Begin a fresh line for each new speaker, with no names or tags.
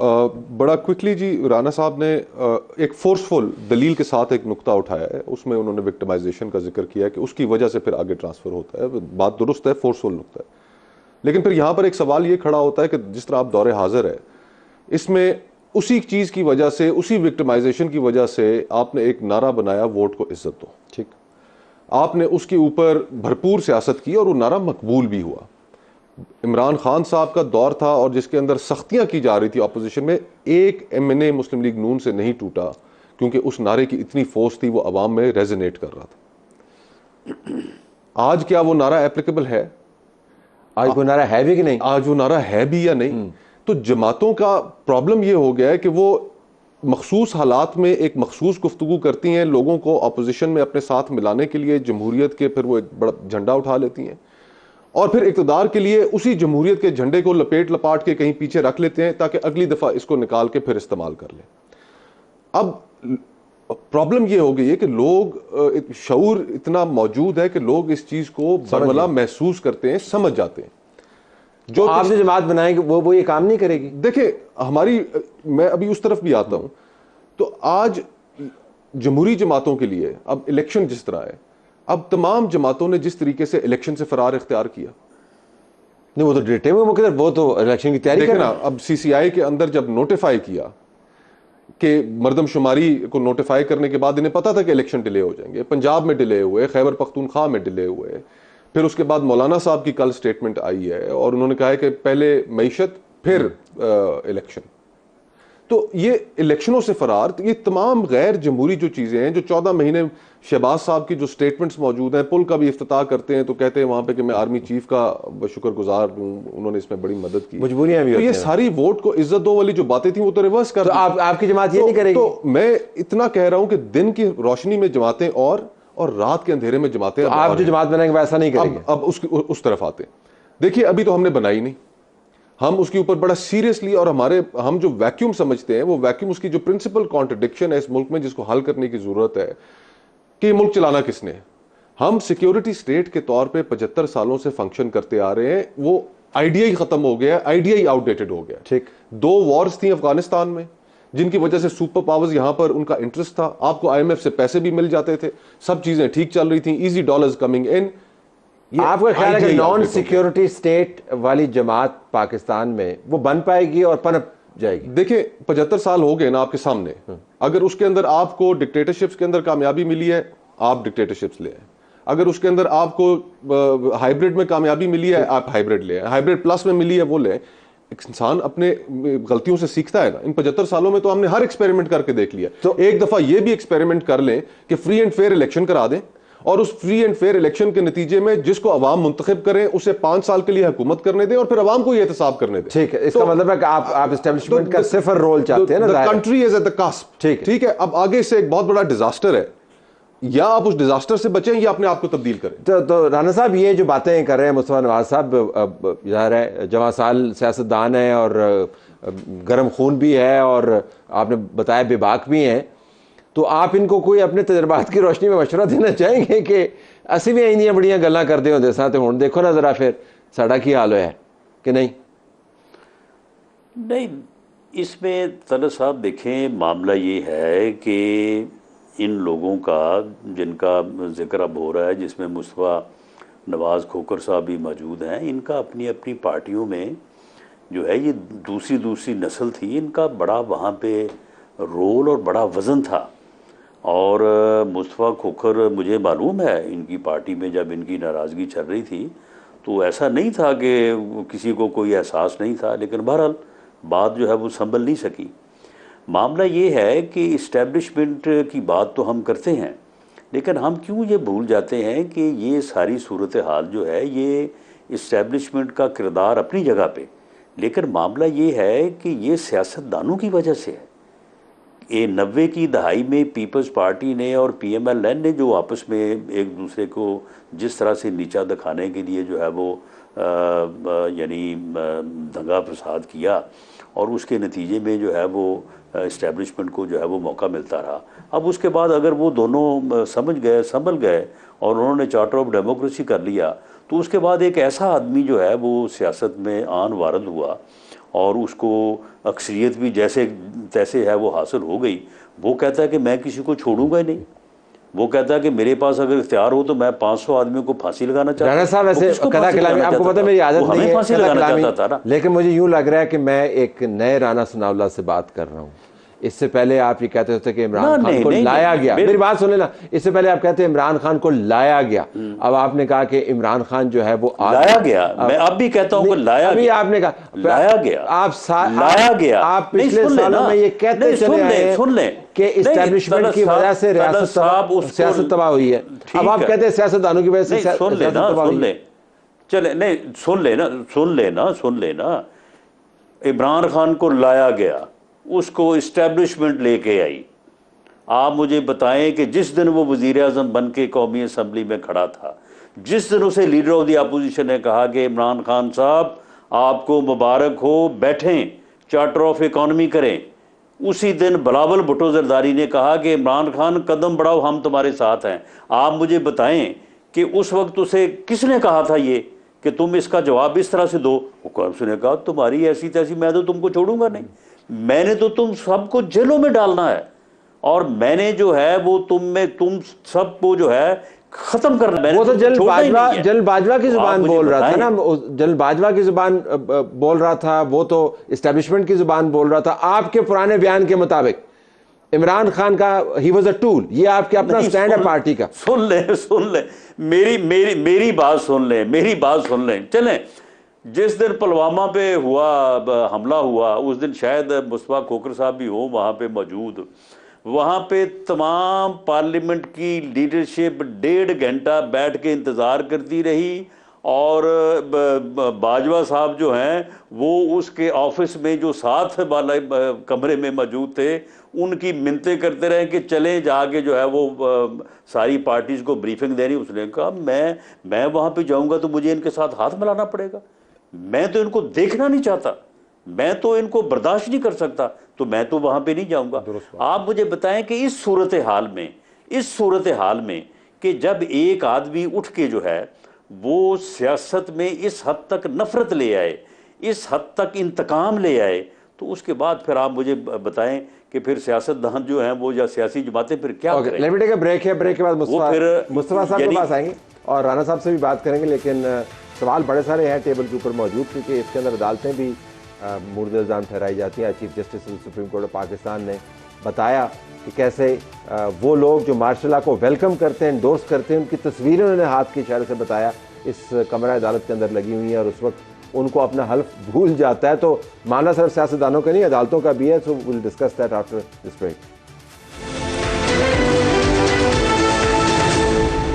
बड़ा क्विकली जी, राना साहब ने एक फोर्सफुल दलील के साथ एक नुक्ता उठाया है। उसमें उन्होंने विक्टिमाइजेशन का जिक्र किया है कि उसकी वजह से फिर आगे ट्रांसफर होता है। बात दुरुस्त है, फोर्सफुल नुक्ता है। लेकिन फिर यहाँ पर एक सवाल ये खड़ा होता है कि जिस तरह आप दौरे हाजिर है, इसमें उसी चीज़ की वजह से, उसी विक्टिमाइजेशन की वजह से आपने एक नारा बनाया, वोट को इज्जत दो। ठीक, आपने उसके ऊपर भरपूर सियासत की और वो नारा मकबूल भी हुआ। इमरान खान साहब का दौर था और जिसके अंदर सख्तियां की जा रही थी ऑपोजिशन में, एक एमएनए मुस्लिम लीग नून से नहीं टूटा, क्योंकि उस नारे की इतनी फोर्स थी, वो अवाम में रेजोनेट कर रहा था। आज क्या वो नारा एप्लीकेबल है?
आज वो नारा है भी कि नहीं?
आज वो नारा है भी या नहीं? तो जमातों का प्रॉब्लम ये हो गया है कि वो मखसूस हालात में एक मखसूस गुफ्तगू करती हैं, लोगों को अपोजिशन में अपने साथ मिलाने के लिए, जमहूरियत के, फिर वो एक बड़ा झंडा उठा लेती हैं और फिर इक़्तिदार के लिए उसी जमहूरियत के झंडे को लपेट लपाट के कहीं पीछे रख लेते हैं ताकि अगली दफ़ा इसको निकाल के फिर इस्तेमाल कर लें। अब प्रॉब्लम यह हो गई है कि लोग, शऊर इतना मौजूद है कि लोग इस चीज़ को बरमला महसूस करते हैं, समझ जाते हैं।
जो आप जो जमात बनाएंगे वो ये काम नहीं करेगी।
देखिए हमारी, मैं अभी उस तरफ भी आता हूं। तो आज जमहूरी जमातों के लिए अब इलेक्शन जिस तरह है, अब तमाम जमातों ने जिस तरीके से इलेक्शन से फरार इख्तियार किया,
नहीं वो तो डेटे में वो तो इलेक्शन की तैयारी कर
ना। अब सीसीआई के अंदर जब नोटिफाई किया कि मरदमशुमारी को नोटिफाई करने के बाद इन्हें पता था कि इलेक्शन डिले हो जाएंगे, पंजाब में डिले हुए, खैबर पख्तूनख्वा में डिले हुए, फिर उसके बाद मौलाना साहब की कल स्टेटमेंट आई है और उन्होंने कहा है कि पहले मईशत फिर इलेक्शन। तो ये इलेक्शनों से फरार, तो ये तमाम गैर जमहूरी जो चीज़ें हैं, जो 14 महीने शहबाज साहब की जो स्टेटमेंट्स मौजूद हैं, पुल का भी इफ्तिताह करते हैं तो कहते हैं वहाँ पे कि मैं आर्मी चीफ का शुक्रगुजार हूँ, उन्होंने इसमें बड़ी मदद की,
मजबूरियां भी
तो
होती
ये
हैं।
सारी वोट को इज्जत दो वाली जो बातें थी वो तो रिवर्स कर,
तो आपकी जमात ये नहीं करेगी?
तो मैं इतना कह रहा हूँ कि दिन की रोशनी में जमातें और रात के अंधेरे में जमातें।
तो आप जो जमात बनाएंगे वैसा नहीं करेंगे?
अब उस तरफ आते। देखिए अभी तो हमने बनाई नहीं, हम उसके ऊपर बड़ा सीरियसली, और हम जो वैक्यूम समझते हैं वो वैक्यूम, उसकी जो प्रिंसिपल कॉन्ट्रडिक्शन है इस मुल्क में जिसको हल करने की जरूरत है कि मुल्क चलाना किसने है। हम सिक्योरिटी स्टेट के तौर पे 75 सालों से फंक्शन करते आ रहे हैं, वो आइडिया ही खत्म हो गया, आइडिया ही आउटडेटेड हो गया।
ठीक,
2 वॉर्स थी अफगानिस्तान में जिनकी वजह से सुपर पावर्स यहां पर उनका इंटरेस्ट था, आपको आईएमएफ से पैसे भी मिल जाते थे, सब चीजें ठीक चल रही थी, इजी डॉलर्स कमिंग इन।
आपका ख्याल है कि नॉन सिक्योरिटी स्टेट वाली जमात पाकिस्तान में वो बन पाएगी और पनप जाएगी?
देखिए 75 साल हो गए ना आपके सामने, अगर उसके अंदर आपको डिक्टेटरशिप्स के अंदर कामयाबी मिली है, आप डिक्टेटरशिप्स ले आए। अगर उसके अंदर आपको हाइब्रिड में कामयाबी मिली है, आप हाइब्रिड ले आए। हाइब्रिड प्लस में मिली है, वो ले। एक इंसान अपने गलतियों से सीखता है ना। इन 75 सालों में तो हमने हर एक्सपेरिमेंट करके देख लिया, तो एक दफा ये भी एक्सपेरिमेंट कर लें कि फ्री एंड फेयर इलेक्शन करा दें और उस फ्री एंड फेयर इलेक्शन के नतीजे में जिसको अवाम मुंतखब करें उसे 5 साल के लिए हुकूमत करने दें और फिर अवाम को ये एहतसाब करने दें।
ठीक है, इसका मतलब है कि आप एस्टेब्लिशमेंट का सिफर रोल चाहते हैं ना।
Country is at the cusp. ठीक है, अब आगे से एक बहुत बड़ा डिजास्टर है, या आप उस डिजास्टर से बचें या अपने आप को तब्दील करें।
तो राना साहब ये जो बातें कर रहे हैं मुस्तफा नवाज साहब, ज़ाहिर है जवां साल सियासतदान है और गर्म खून भी है और आपने बताया बेबाक भी हैं, तो आप इनको कोई अपने तजर्बात की रोशनी में मशवरा देना चाहेंगे कि असी भी इंदियां बड़ियां गल्लां करते होंदे सां ते हुण देखो ना जरा फिर साडा की हाल होया कि नहीं?
नहीं, इसमें तलत साहब देखें, मामला ये है कि इन लोगों का जिनका जिक्र अब हो रहा है, जिसमें मुस्तफा नवाज़ खोखर साहब भी मौजूद हैं, इनका अपनी अपनी पार्टियों में जो है ये दूसरी नस्ल थी, इनका बड़ा वहाँ पे रोल और बड़ा वज़न था। और मुस्तफा खोखर, मुझे मालूम है इनकी पार्टी में जब इनकी नाराज़गी चल रही थी तो ऐसा नहीं था कि किसी को कोई एहसास नहीं था, लेकिन बहरहाल बात जो है वो संभल नहीं सकी। मामला ये है कि इस्टेब्लिशमेंट की बात तो हम करते हैं, लेकिन हम क्यों ये भूल जाते हैं कि ये सारी सूरत हाल जो है ये इस्टेब्लिशमेंट का किरदार अपनी जगह पे, लेकिन मामला ये है कि ये सियासतदानों की वजह से है। ये 90 की दहाई में पीपल्स पार्टी ने और PMLN ने जो आपस में एक दूसरे को जिस तरह से नीचा दिखाने के लिए जो है वो यानी दंगा फसाद किया, और उसके नतीजे में जो है वो इस्टेब्लिशमेंट को जो है वो मौका मिलता रहा। अब उसके बाद अगर वो दोनों समझ गए, संभल गए और उन्होंने चार्टर ऑफ डेमोक्रेसी कर लिया, तो उसके बाद एक ऐसा आदमी जो है वो सियासत में आन वारद हुआ और उसको अक्सरियत भी जैसे तैसे है वो हासिल हो गई, वो कहता है कि मैं किसी को छोड़ूंगा ही नहीं। वो कहता है कि मेरे पास अगर इख्तियार हो तो मैं 500 आदमियों को फांसी लगाना चाहता हूँ।
राणा साहब
वो
ऐसे
किसको
कदा
फांसी
कलामी,
लगाना
आपको
चाहता
पता है
था?
मेरी आदत
वो
नहीं
हमें
है
फांसी
कदा
लगाना
कलामी,
चाहता था ना।
लेकिन मुझे यूं लग रहा है कि मैं एक नए राना सनाउल्लाह से बात कर रहा हूँ। इससे पहले आप ये कहते थे कि इमरान खान
नहीं,
को
नहीं,
लाया
नहीं,
गया, मेरी बात सुन लेना, इससे पहले आप कहते हैं इमरान खान को लाया गया, अब आपने कहा कि इमरान खान जो है वो
लाया गया। मैं अब भी कहता हूँ कि लाया
अभी
गया।
आपने कहा
लाया गया।
लाया गया। आप
नहीं,
पिछले
सुन ले
सालों
ना।
में ये कहते
नहीं,
चले आए हैं
सुन ले
कि इस्टेब्लिशमेंट की वजह से सियासत तबाह हुई है। अब आप कहते हैं सियासतदानों की वजह से
नहीं, सुन ले
सियासत
ना,
तबाह
सुन
हुई
ले,
है।
चले, नहीं, सुन लेना। इमरान खान को लाया गया, उसको इस्टेब्लिशमेंट लेके आई। आप मुझे बताएं कि जिस दिन वो वजीर आज़म बन के कौमी असम्बली में खड़ा था, जिस दिन उसे लीडर ऑफ द अपोजिशन ने कहा कि इमरान खान साहब आपको मुबारक हो, बैठें, चार्टर ऑफ इकॉनमी करें, उसी दिन बिलावल भुट्टो जरदारी ने कहा कि इमरान खान कदम बढ़ाओ, हम तुम्हारे साथ हैं। आप मुझे बताएं कि उस वक्त उसे किसने कहा था ये कि तुम इसका जवाब इस तरह से दो? उसने कहा तुम्हारी ऐसी तैसी, मैं तो तुमको छोड़ूंगा नहीं, मैंने तो तुम सबको जेलों में डालना है, और मैंने जो है वो तुम सबको जो है खत्म करना।
वो तो जनरल बाजवा की जुबान बोल रहा था ना, जनरल बाजवा की जुबान बोल रहा था, वो तो इस्टेब्लिशमेंट की जुबान बोल रहा था। आपके पुराने बयान के मुताबिक इमरान खान का ही वाज अ टूल, ये आपके अपना स्टैंड है पार्टी का।
सुन ले मेरी बात सुन ले। चलें, जिस दिन पुलवामा पे हमला हुआ, उस दिन शायद मुस्तफा खोखर साहब भी हो वहाँ पे मौजूद। वहाँ पे तमाम पार्लियामेंट की लीडरशिप 1.5 घंटा बैठ के इंतज़ार करती रही, और बाजवा साहब जो हैं वो उसके ऑफिस में जो साथ वाला कमरे में मौजूद थे, उनकी मिन्नतें करते रहे कि चलें जाके जो है वो सारी पार्टीज़ को ब्रीफिंग देनी। उसने कहा मैं वहाँ पे जाऊँगा तो मुझे इनके साथ हाथ मिलाना पड़ेगा, मैं तो इनको देखना नहीं चाहता, मैं तो इनको बर्दाश्त नहीं कर सकता, तो मैं तो वहाँ पे नहीं जाऊँगा। आप मुझे बताएं कि इस सूरत हाल में कि जब एक आदमी उठ के जो है वो सियासत में इस हद तक नफरत ले आए, इस हद तक इंतकाम ले आए, तो उसके बाद फिर आप मुझे बताएं कि फिर सियासतदान जो हैं वो या सियासी जमातें फिर क्या करें।
Let me take a break है, ब्रेक के बाद मुस्तफा साहब के पास आएंगे और राणा साहब से भी बात करेंगे, लेकिन सवाल बड़े सारे हैं टेबल के ऊपर मौजूद, क्योंकि इसके अंदर अदालतें भी मुर्द इल्ज़ाम ठहराई जाती हैं। Chief justice supreme court of Pakistan ने बताया कि कैसे वो लोग जो मार्शल लॉ को वेलकम करते हैं, इंडोर्स करते हैं, उनकी तस्वीरें उन्होंने हाथ के इशारे से बताया इस कमरा अदालत के अंदर लगी हुई हैं, और उस वक्त उनको अपना हल्फ भूल जाता है। तो मामला सिर्फ सियासतदानों का नहीं, अदालतों का भी है। So will discuss that after this break.